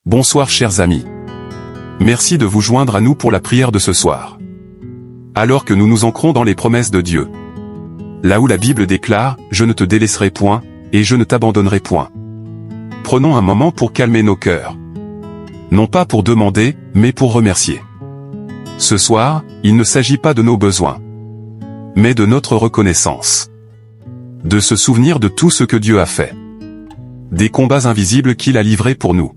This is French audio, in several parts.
Bonsoir chers amis. Merci de vous joindre à nous pour la prière de ce soir. Alors que nous nous ancrons dans les promesses de Dieu. Là où la Bible déclare « Je ne te délaisserai point, et je ne t'abandonnerai point ». Prenons un moment pour calmer nos cœurs. Non pas pour demander, mais pour remercier. Ce soir, il ne s'agit pas de nos besoins, mais de notre reconnaissance. De se souvenir de tout ce que Dieu a fait. Des combats invisibles qu'il a livrés pour nous.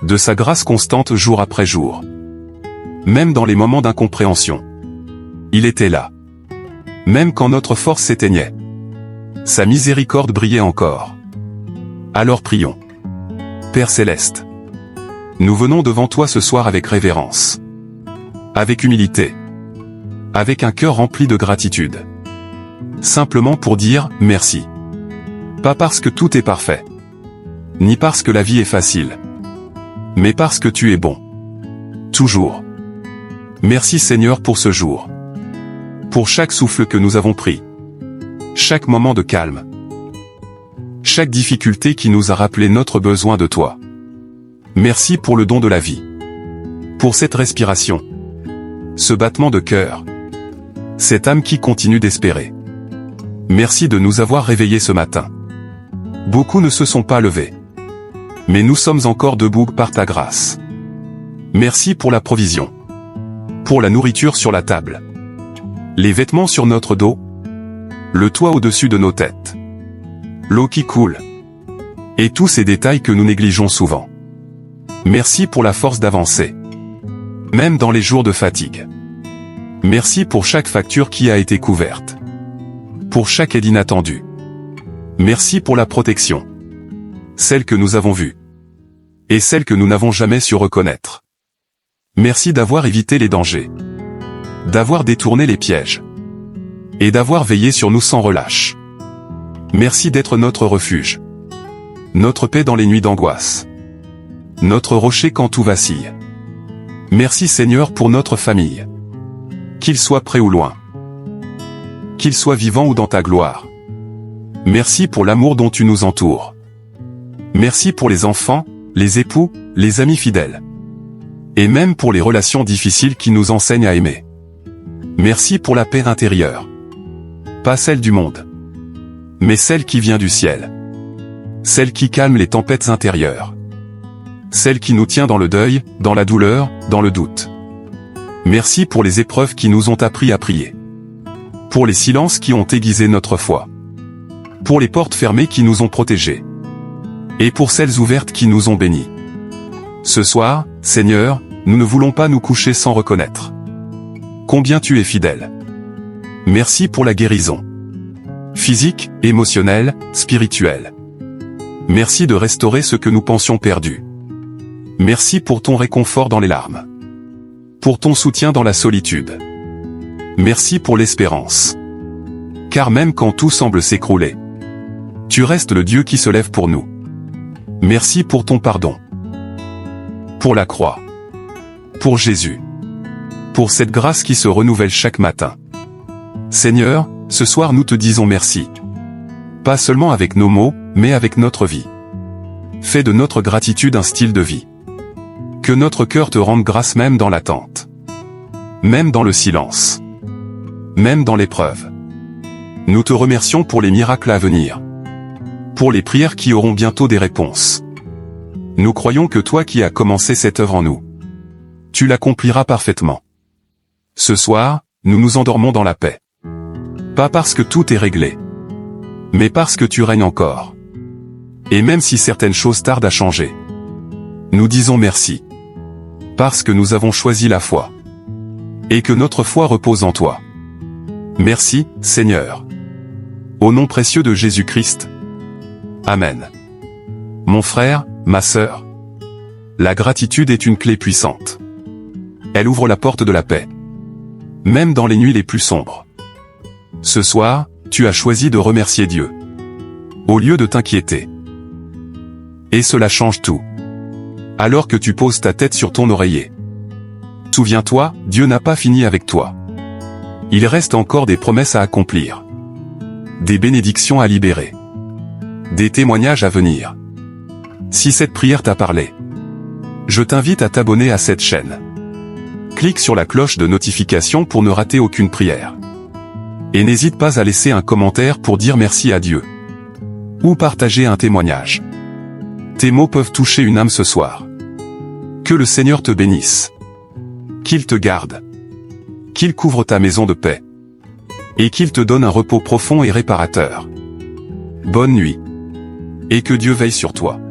De sa grâce constante jour après jour. Même dans les moments d'incompréhension. Il était là. Même quand notre force s'éteignait. Sa miséricorde brillait encore. Alors prions. Père Céleste. Nous venons devant toi ce soir avec révérence. Avec humilité. Avec un cœur rempli de gratitude. Simplement pour dire merci. Pas parce que tout est parfait. Ni parce que la vie est facile. Mais parce que tu es bon. Toujours. Merci Seigneur pour ce jour. Pour chaque souffle que nous avons pris. Chaque moment de calme. Chaque difficulté qui nous a rappelé notre besoin de toi. Merci pour le don de la vie. Pour cette respiration. Ce battement de cœur. Cette âme qui continue d'espérer. Merci de nous avoir réveillés ce matin. Beaucoup ne se sont pas levés. Mais nous sommes encore debout par ta grâce. Merci pour la provision. Pour la nourriture sur la table. Les vêtements sur notre dos. Le toit au-dessus de nos têtes. L'eau qui coule. Et tous ces détails que nous négligeons souvent. Merci pour la force d'avancer. Même dans les jours de fatigue. Merci pour chaque facture qui a été couverte. Pour chaque aide inattendue. Merci pour la protection. Celle que nous avons vue. Et celle que nous n'avons jamais su reconnaître. Merci d'avoir évité les dangers. D'avoir détourné les pièges. Et d'avoir veillé sur nous sans relâche. Merci d'être notre refuge. Notre paix dans les nuits d'angoisse. Notre rocher quand tout vacille. Merci Seigneur pour notre famille. Qu'il soit près ou loin. Qu'il soit vivant ou dans ta gloire. Merci pour l'amour dont tu nous entoures. Merci pour les enfants, les époux, les amis fidèles. Et même pour les relations difficiles qui nous enseignent à aimer. Merci pour la paix intérieure. Pas celle du monde. Mais celle qui vient du ciel. Celle qui calme les tempêtes intérieures. Celle qui nous tient dans le deuil, dans la douleur, dans le doute. Merci pour les épreuves qui nous ont appris à prier. Pour les silences qui ont aiguisé notre foi. Pour les portes fermées qui nous ont protégés. Et pour celles ouvertes qui nous ont bénis. Ce soir, Seigneur, nous ne voulons pas nous coucher sans reconnaître combien tu es fidèle. Merci pour la guérison. Physique, émotionnelle, spirituelle. Merci de restaurer ce que nous pensions perdu. Merci pour ton réconfort dans les larmes. Pour ton soutien dans la solitude. Merci pour l'espérance. Car même quand tout semble s'écrouler, tu restes le Dieu qui se lève pour nous. Merci pour ton pardon. Pour la croix. Pour Jésus. Pour cette grâce qui se renouvelle chaque matin. Seigneur, ce soir nous te disons merci. Pas seulement avec nos mots, mais avec notre vie. Fais de notre gratitude un style de vie. Que notre cœur te rende grâce même dans l'attente. Même dans le silence. Même dans l'épreuve. Nous te remercions pour les miracles à venir. Pour les prières qui auront bientôt des réponses. Nous croyons que toi qui as commencé cette œuvre en nous, tu l'accompliras parfaitement. Ce soir, nous nous endormons dans la paix. Pas parce que tout est réglé, mais parce que tu règnes encore. Et même si certaines choses tardent à changer, nous disons merci. Parce que nous avons choisi la foi. Et que notre foi repose en toi. Merci, Seigneur. Au nom précieux de Jésus-Christ. Amen. Mon frère, ma sœur. La gratitude est une clé puissante. Elle ouvre la porte de la paix. Même dans les nuits les plus sombres. Ce soir, tu as choisi de remercier Dieu. Au lieu de t'inquiéter. Et cela change tout. Alors que tu poses ta tête sur ton oreiller. Souviens-toi, Dieu n'a pas fini avec toi. Il reste encore des promesses à accomplir. Des bénédictions à libérer. Des témoignages à venir. Si cette prière t'a parlé, Je t'invite à t'abonner à cette chaîne. Clique sur la cloche de notification pour ne rater aucune prière. Et n'hésite pas à laisser un commentaire pour dire merci à Dieu. Ou partager un témoignage. Tes mots peuvent toucher une âme ce soir. Que le Seigneur te bénisse. Qu'il te garde. Qu'il couvre ta maison de paix. Et qu'il te donne un repos profond et réparateur. Bonne nuit. Et que Dieu veille sur toi.